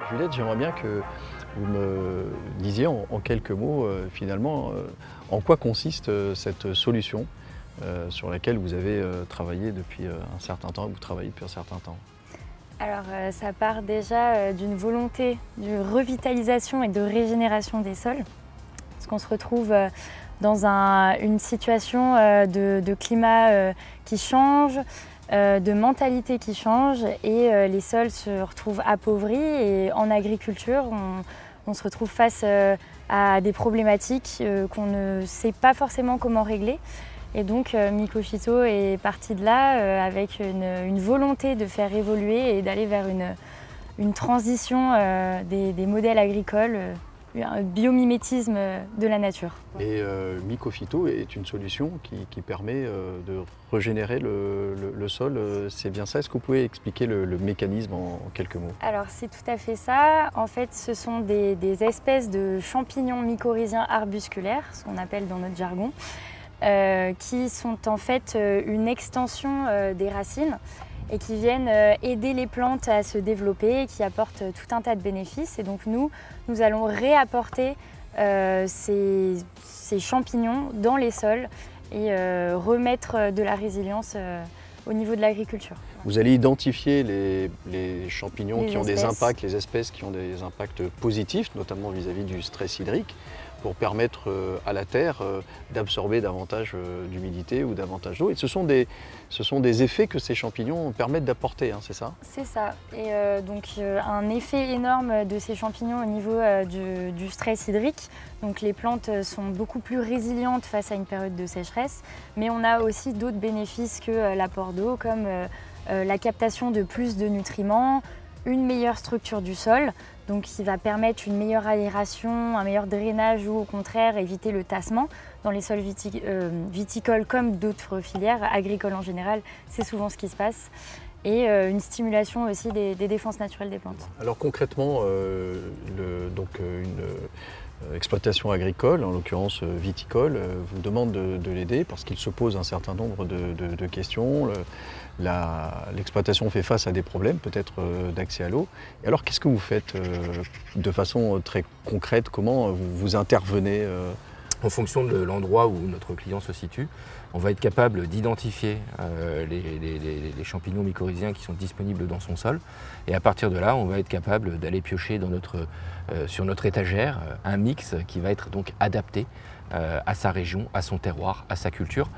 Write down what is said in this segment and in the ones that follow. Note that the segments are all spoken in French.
Juliette, j'aimerais bien que vous me disiez en quelques mots, finalement, en quoi consiste cette solution sur laquelle vous avez travaillé depuis un certain temps, vous travaillez depuis un certain temps. Alors ça part déjà d'une volonté de revitalisation et de régénération des sols, parce qu'on se retrouve dans une situation de climat qui change, de mentalité qui change, et les sols se retrouvent appauvris, et en agriculture on se retrouve face à des problématiques qu'on ne sait pas forcément comment régler. Et donc Mycophyto est parti de là avec une volonté de faire évoluer et d'aller vers une transition des modèles agricoles, un biomimétisme de la nature. Et Mycophyto est une solution qui permet de régénérer le sol, c'est bien ça? Est-ce que vous pouvez expliquer le mécanisme en quelques mots? Alors c'est tout à fait ça. En fait, ce sont des espèces de champignons mycorhiziens arbusculaires, ce qu'on appelle dans notre jargon, qui sont en fait une extension des racines et qui viennent aider les plantes à se développer, et qui apportent tout un tas de bénéfices. Et donc nous allons réapporter ces champignons dans les sols et remettre de la résilience au niveau de l'agriculture. Vous allez identifier les champignons qui ont des impacts, les espèces qui ont des impacts positifs, notamment vis-à-vis du stress hydrique, pour permettre à la terre d'absorber davantage d'humidité ou davantage d'eau. Et ce sont des effets que ces champignons permettent d'apporter, hein, c'est ça? C'est ça. Et donc un effet énorme de ces champignons au niveau du stress hydrique. Donc les plantes sont beaucoup plus résilientes face à une période de sécheresse, mais on a aussi d'autres bénéfices que l'apport d'eau, comme la captation de plus de nutriments, une meilleure structure du sol, donc qui va permettre une meilleure aération, un meilleur drainage, ou au contraire éviter le tassement dans les sols viticoles comme d'autres filières agricoles en général. C'est souvent ce qui se passe. Et une stimulation aussi des défenses naturelles des plantes. Alors concrètement, une exploitation agricole, en l'occurrence viticole, vous demande de l'aider parce qu'il se pose un certain nombre de questions. L'exploitation fait face à des problèmes, peut-être d'accès à l'eau. Et alors qu'est-ce que vous faites de façon très concrète? Comment vous intervenez En fonction de l'endroit où notre client se situe, on va être capable d'identifier les champignons mycorhiziens qui sont disponibles dans son sol. Et à partir de là, on va être capable d'aller piocher sur notre étagère un mix qui va être donc adapté à sa région, à son terroir, à sa culture,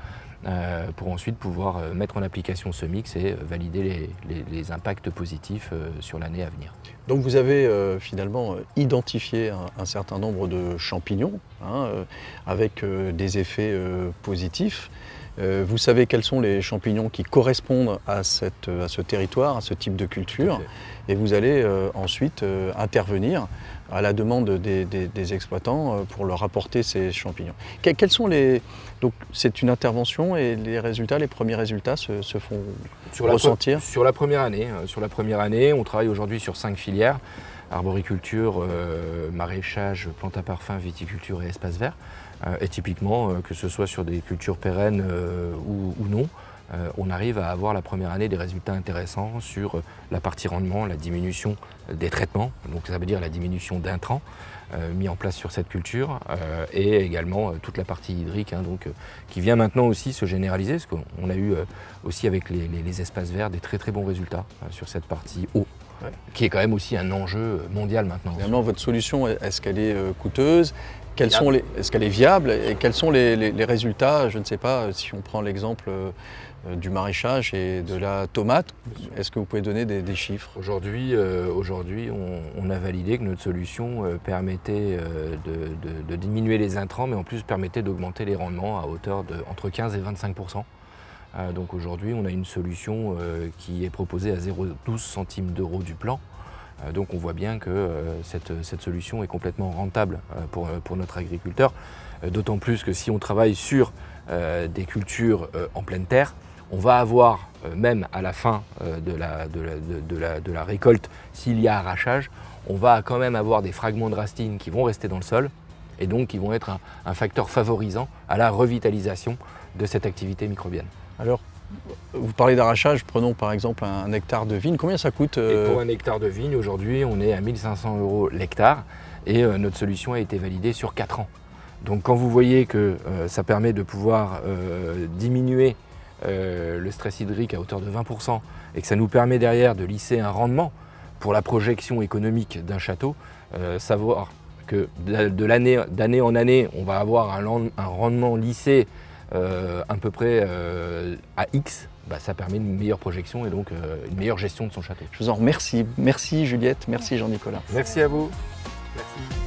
pour ensuite pouvoir mettre en application ce mix et valider les impacts positifs sur l'année à venir. Donc vous avez finalement identifié un certain nombre de champignons, hein, avec des effets positifs. Vous savez quels sont les champignons qui correspondent à ce territoire, à ce type de culture, et vous allez ensuite intervenir à la demande des exploitants pour leur apporter ces champignons. Quels sont donc c'est une intervention, et les premiers résultats se font ressentir sur la première année. On travaille aujourd'hui sur 5 filières: arboriculture, maraîchage, plantes à parfum, viticulture et espaces verts. Et typiquement, que ce soit sur des cultures pérennes ou non, on arrive à avoir la première année des résultats intéressants sur la partie rendement, la diminution des traitements, donc ça veut dire la diminution d'intrants mis en place sur cette culture, et également toute la partie hydrique, hein, qui vient maintenant aussi se généraliser, parce qu'on a eu aussi avec les espaces verts des très bons résultats sur cette partie eau. Ouais. Qui est quand même aussi un enjeu mondial maintenant. Finalement, votre solution, est-ce qu'elle est coûteuse? Est-ce qu'elle est viable? Et quels sont les résultats? Je ne sais pas, si on prend l'exemple du maraîchage et de la tomate, est-ce que vous pouvez donner des chiffres? Aujourd'hui, on a validé que notre solution permettait de diminuer les intrants, mais en plus permettait d'augmenter les rendements à hauteur de entre 15 et 25%. Donc aujourd'hui, on a une solution qui est proposée à 0,12 centimes d'euros du plan. Donc on voit bien que cette solution est complètement rentable pour notre agriculteur. D'autant plus que si on travaille sur des cultures en pleine terre, on va avoir, même à la fin de la récolte, s'il y a arrachage, on va quand même avoir des fragments de racines qui vont rester dans le sol, et donc qui vont être un facteur favorisant à la revitalisation de cette activité microbienne. Alors, vous parlez d'arrachage, prenons par exemple un hectare de vigne. Combien ça coûte Et pour un hectare de vigne, aujourd'hui, on est à 1 500 € l'hectare et notre solution a été validée sur 4 ans. Donc quand vous voyez que ça permet de pouvoir diminuer le stress hydrique à hauteur de 20% et que ça nous permet derrière de lisser un rendement pour la projection économique d'un château, savoir que d'année en année, on va avoir un rendement lissé à peu près à X, ça permet une meilleure projection et donc une meilleure gestion de son château. Je vous en remercie. Merci Juliette, merci Jean-Nicolas. Merci à vous. Merci.